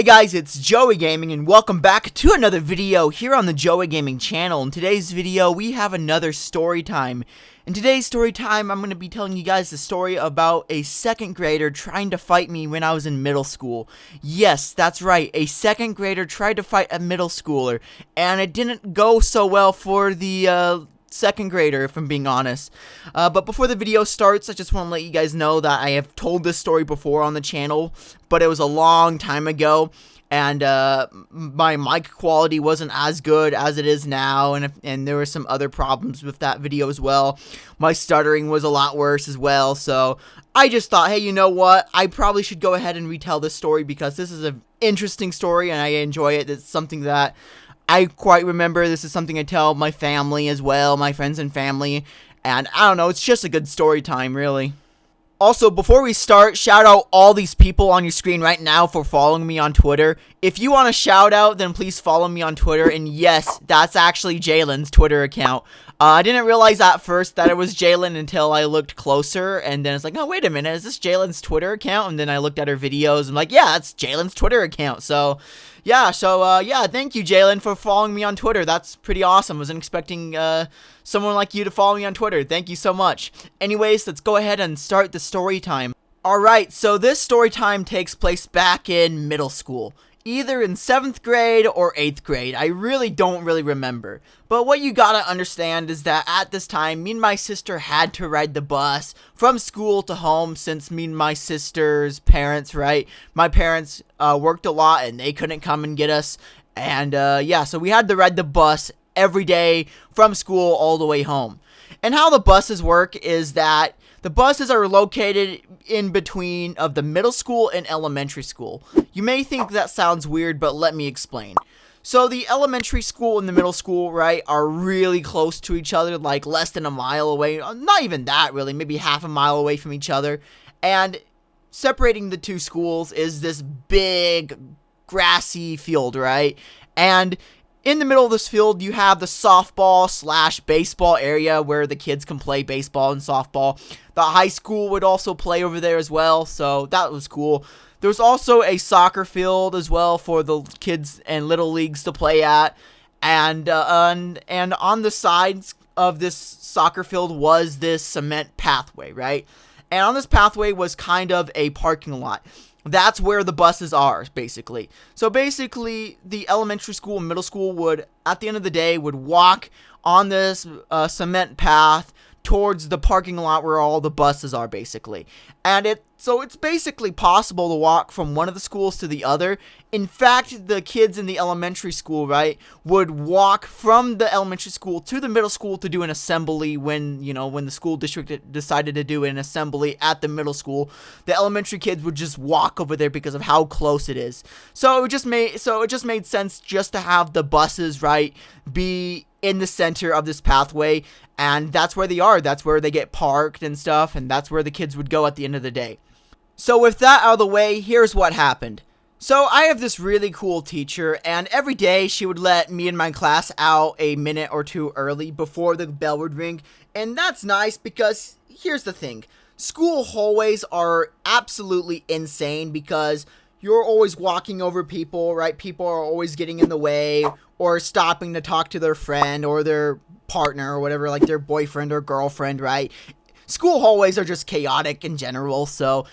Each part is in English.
Hey guys, it's Joey Gaming and welcome back to another video here on the Joey Gaming channel. In today's video, we have another story time. In today's story time, I'm going to be telling you guys the story about a second grader trying to fight me when I was in middle school. Yes, that's right, a second grader tried to fight a middle schooler, and it didn't go so well for the second grader, if I'm being honest. But before the video starts, I just want to let you guys know that I have told this story before on the channel, but it was a long time ago, and my mic quality wasn't as good as it is now, and there were some other problems with that video as well. My stuttering was a lot worse as well, so I just thought, hey, you know what, I probably should go ahead and retell this story because this is an interesting story and I enjoy it. It's something that I quite remember. This is something I tell my family as well, my friends and family, and I don't know, it's just a good story time, really. Also, before we start, shout out all these people on your screen right now for following me on Twitter. If you want a shout out, then please follow me on Twitter, and yes, that's actually Jalen's Twitter account. I didn't realize at first that it was Jalen until I looked closer, and then it's like, oh, wait a minute, is this Jalen's Twitter account? And then I looked at her videos, and like, yeah, that's Jalen's Twitter account, so yeah, thank you, Jalen, for following me on Twitter. That's pretty awesome. I wasn't expecting someone like you to follow me on Twitter. Thank you so much. Anyways, let's go ahead and start the story time. Alright, so this story time takes place back in middle school. Either in 7th grade or 8th grade. I don't really remember. But what you gotta understand is that at this time, me and my sister had to ride the bus from school to home since me and my sister's parents, right? My parents worked a lot and they couldn't come and get us. And yeah, so we had to ride the bus every day from school all the way home. And how the buses work is that the buses are located in between of the middle school and elementary school. You may think that sounds weird, but let me explain. So the elementary school and the middle school, right, are really close to each other, like less than a mile away. Not even that, really, maybe half a mile away from each other. And separating the two schools is this big grassy field, right? And in the middle of this field, you have the softball/baseball area where the kids can play baseball and softball. The high school would also play over there as well, so that was cool. There's also a soccer field as well for the kids and little leagues to play at. And on the sides of this soccer field was this cement pathway, right? And on this pathway was kind of a parking lot. That's where the buses are, basically. So basically, the elementary school and middle school would, at the end of the day, would walk on this cement path towards the parking lot where all the buses are, basically. And so it's basically possible to walk from one of the schools to the other. In fact, the kids in the elementary school, right, would walk from the elementary school to the middle school to do an assembly when the school district decided to do an assembly at the middle school. The elementary kids would just walk over there because of how close it is. So it just made sense just to have the buses, right, be in the center of this pathway, and that's where they are. That's where they get parked and stuff, and that's where the kids would go at the end of the day. So with that out of the way, here's what happened. So I have this really cool teacher, and every day she would let me and my class out a minute or two early before the bell would ring, and that's nice because here's the thing. School hallways are absolutely insane because you're always walking over people, right? People are always getting in the way or stopping to talk to their friend or their partner or whatever, like their boyfriend or girlfriend, right? School hallways are just chaotic in general, so,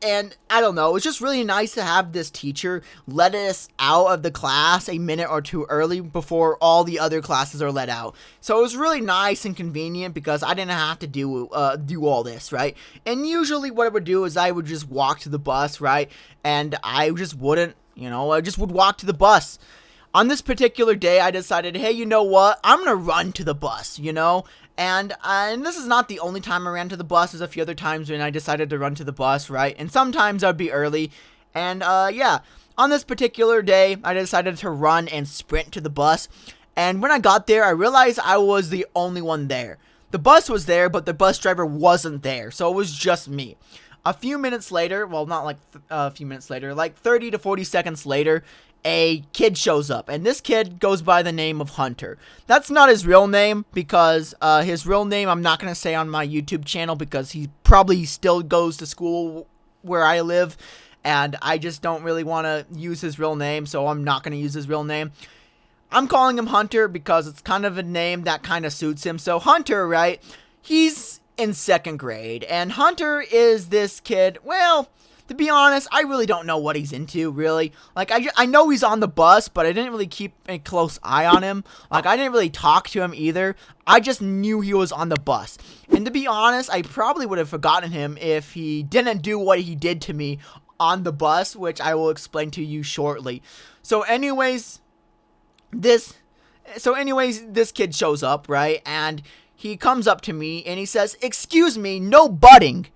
and I don't know, it's just really nice to have this teacher let us out of the class a minute or two early before all the other classes are let out. So it was really nice and convenient because I didn't have to do all this, right? And usually what I would do is I would just walk to the bus, right? And I just wouldn't, I just would walk to the bus. On this particular day, I decided, hey, you know what? I'm going to run to the bus, And this is not the only time I ran to the bus. There's a few other times when I decided to run to the bus, right? And sometimes I'd be early. And, yeah, on this particular day, I decided to run and sprint to the bus. And when I got there, I realized I was the only one there. The bus was there, but the bus driver wasn't there. So it was just me. A few minutes later, well, not like a few minutes later, like 30 to 40 seconds later, a kid shows up, and this kid goes by the name of Hunter. That's not his real name because his real name I'm not going to say on my YouTube channel because he probably still goes to school where I live, and I just don't really want to use his real name, so I'm not going to use his real name. I'm calling him Hunter because it's kind of a name that kind of suits him. So Hunter, right, he's in 2nd grade, and Hunter is this kid, well, to be honest, I really don't know what he's into, really. Like, I know he's on the bus, but I didn't really keep a close eye on him. Like, I didn't really talk to him either. I just knew he was on the bus. And to be honest, I probably would have forgotten him if he didn't do what he did to me on the bus, which I will explain to you shortly. So anyways, this kid shows up, right? And he comes up to me and he says, "Excuse me, no butting."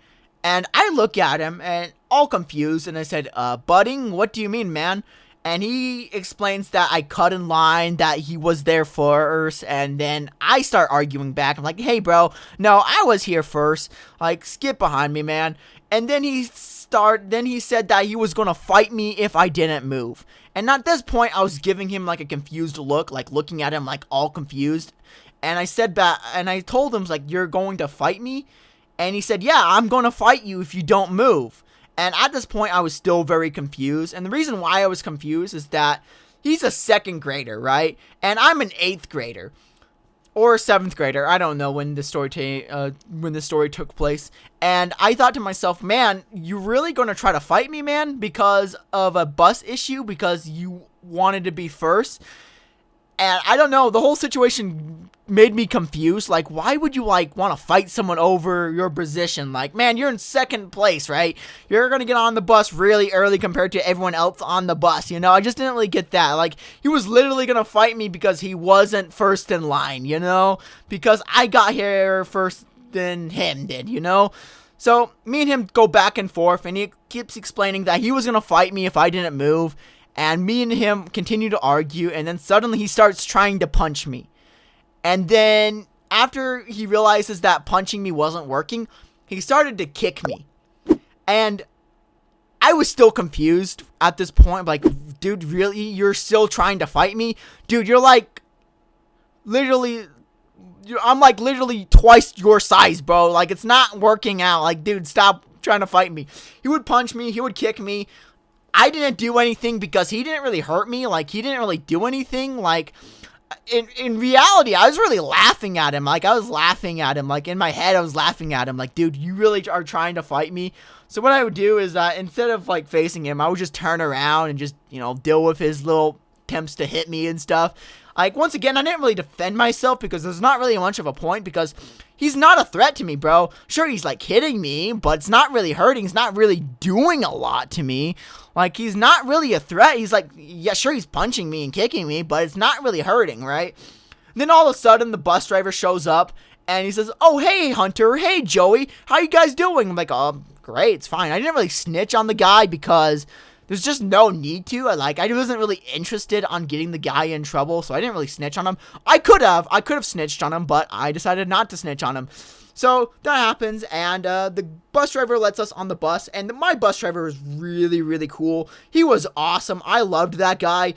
And I look at him and all confused, and I said, "Butting? What do you mean, man?" And he explains that I cut in line, that he was there first, and then I start arguing back. I'm like, "Hey, bro, no, I was here first. Like, skip behind me, man." And then he said that he was gonna fight me if I didn't move. And at this point, I was giving him like a confused look, like looking at him like all confused. And I said that, and I told him, like, "You're going to fight me?" And he said, "Yeah, I'm going to fight you if you don't move." And at this point, I was still very confused. And the reason why I was confused is that he's a 2nd grader, right? And I'm an 8th grader. Or 7th grader. I don't know when the story took place. And I thought to myself, man, you really going to try to fight me, man? Because of a bus issue? Because you wanted to be first? And I don't know, the whole situation made me confused. Like, why would you, like, want to fight someone over your position? Like, man, you're in 2nd place, right? You're going to get on the bus really early compared to everyone else on the bus, you know? I just didn't really get that. Like, he was literally going to fight me because he wasn't first in line, you know? Because I got here first than him did, you know? So, me and him go back and forth, and he keeps explaining that he was going to fight me if I didn't move. And me and him continue to argue, and then suddenly he starts trying to punch me. And then, after he realizes that punching me wasn't working, he started to kick me. And I was still confused at this point. Like, dude, really? You're still trying to fight me? Dude, you're like, literally, I'm like literally twice your size, bro. Like, it's not working out. Like, dude, stop trying to fight me. He would punch me, he would kick me. I didn't do anything because he didn't really hurt me. Like, he didn't really do anything. Like, in reality, I was really laughing at him. Like, I was laughing at him. Like, in my head, I was laughing at him. Like, dude, you really are trying to fight me? So what I would do is that instead of, like, facing him, I would just turn around and just, you know, deal with his little attempts to hit me and stuff. Like, once again, I didn't really defend myself because there's not really much of a point because he's not a threat to me, bro. Sure, he's, like, hitting me, but it's not really hurting. He's not really doing a lot to me. Like, he's not really a threat. He's like, yeah, sure, he's punching me and kicking me, but it's not really hurting, right? And then all of a sudden, the bus driver shows up, and he says, "Oh, hey, Hunter. Hey, Joey. How you guys doing?" I'm like, "Oh, great. It's fine." I didn't really snitch on the guy because there's just no need to. I wasn't really interested on getting the guy in trouble, so I didn't really snitch on him. I could have snitched on him, but I decided not to snitch on him. So that happens, and the bus driver lets us on the bus, and my bus driver was really, really cool. He was awesome. I loved that guy.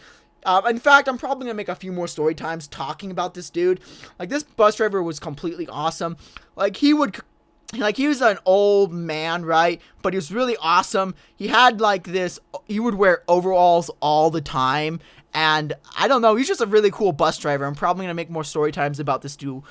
In fact, I'm probably going to make a few more story times talking about this dude. Like, this bus driver was completely awesome. Like, he was an old man, right? But he was really awesome. He had, like, he would wear overalls all the time. And I don't know, he's just a really cool bus driver. I'm probably gonna make more story times about this dude.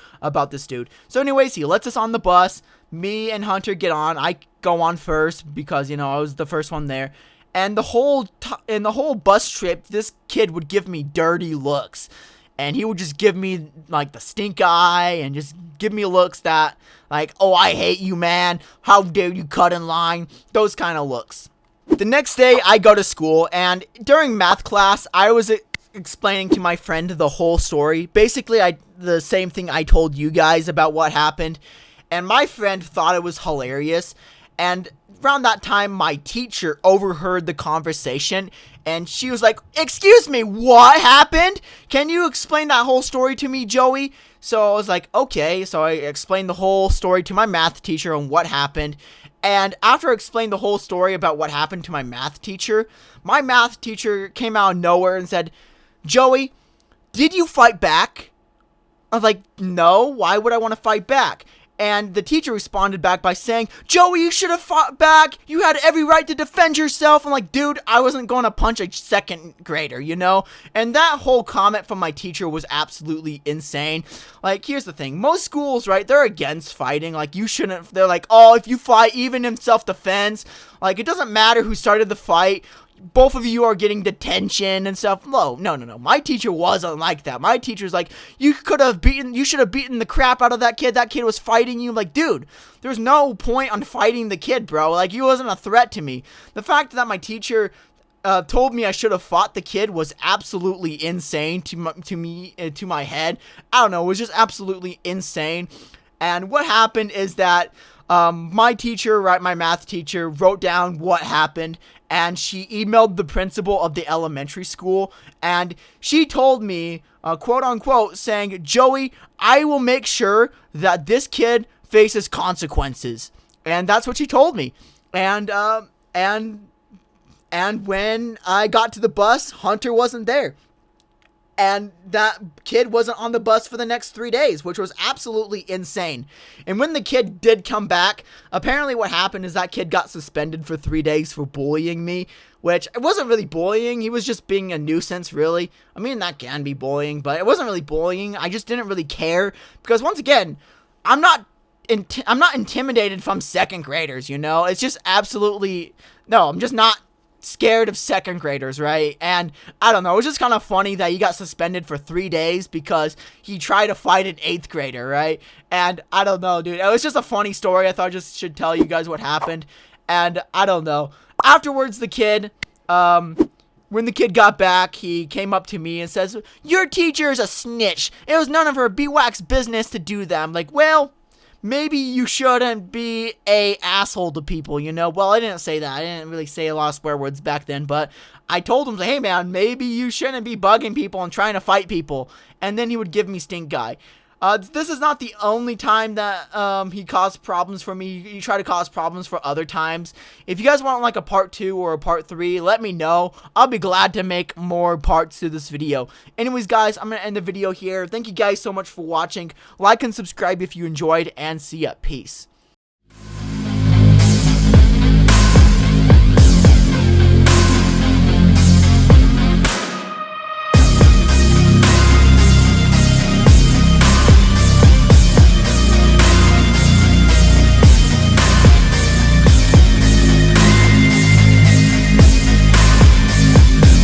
So anyways, he lets us on the bus. Me and Hunter get on. I go on first because, you know, I was the first one there. And the whole bus trip, this kid would give me dirty looks. And he would just give me, like, the stink eye and just give me looks that, like, "Oh, I hate you, man. How dare you cut in line?" Those kind of looks. The next day, I go to school, and during math class, I was explaining to my friend the whole story. Basically, the same thing I told you guys about what happened, and my friend thought it was hilarious. And around that time, my teacher overheard the conversation, and she was like, "Excuse me, what happened? Can you explain that whole story to me, Joey?" So I was like, okay. So I explained the whole story to my math teacher on what happened. And after I explained the whole story about what happened to my math teacher came out of nowhere and said, "Joey, did you fight back?" I was like, "No, why would I want to fight back?" And the teacher responded back by saying, "Joey, you should have fought back. You had every right to defend yourself." I'm like, dude, I wasn't going to punch a second grader, you know? And that whole comment from my teacher was absolutely insane. Like, here's the thing. Most schools, right, they're against fighting. Like, you shouldn't, they're like, oh, if you fight, even in self-defense, like, it doesn't matter who started the fight. Both of you are getting detention and stuff. No. My teacher wasn't like that. My teacher's like, you should have beaten the crap out of that kid. That kid was fighting you. Like, dude, there's no point on fighting the kid, bro. Like, he wasn't a threat to me. The fact that my teacher told me I should have fought the kid was absolutely insane to my head. I don't know. It was just absolutely insane. And what happened is that my teacher, right, my math teacher, wrote down what happened, and she emailed the principal of the elementary school, and she told me, quote unquote, saying, "Joey, I will make sure that this kid faces consequences." And that's what she told me. And when I got to the bus, Hunter wasn't there. And that kid wasn't on the bus for the next 3 days, which was absolutely insane. And when the kid did come back, apparently what happened is that kid got suspended for 3 days for bullying me, which it wasn't really bullying. He was just being a nuisance, really. I mean, that can be bullying, but it wasn't really bullying. I just didn't really care because, once again, I'm not intimidated from second graders, you know? It's just absolutely, no, I'm just not scared of second graders, right? And I don't know, it was just kind of funny that he got suspended for 3 days because he tried to fight an 8th grader, right? And I don't know, dude, it was just a funny story. I thought I just should tell you guys what happened. And I don't know, afterwards the kid, when the kid got back, he came up to me and says, "Your teacher is a snitch. It was none of her beeswax business to do that." I'm like, well, maybe you shouldn't be a asshole to people, you know? Well, I didn't say that. I didn't really say a lot of swear words back then, but I told him, hey, man, maybe you shouldn't be bugging people and trying to fight people. And then he would give me stink eye. This is not the only time that he caused problems for me. He tried to cause problems for other times. If you guys want like a part 2 or a part 3, let me know. I'll be glad to make more parts to this video. Anyways, guys, I'm going to end the video here. Thank you guys so much for watching. Like and subscribe if you enjoyed, and see ya. Peace.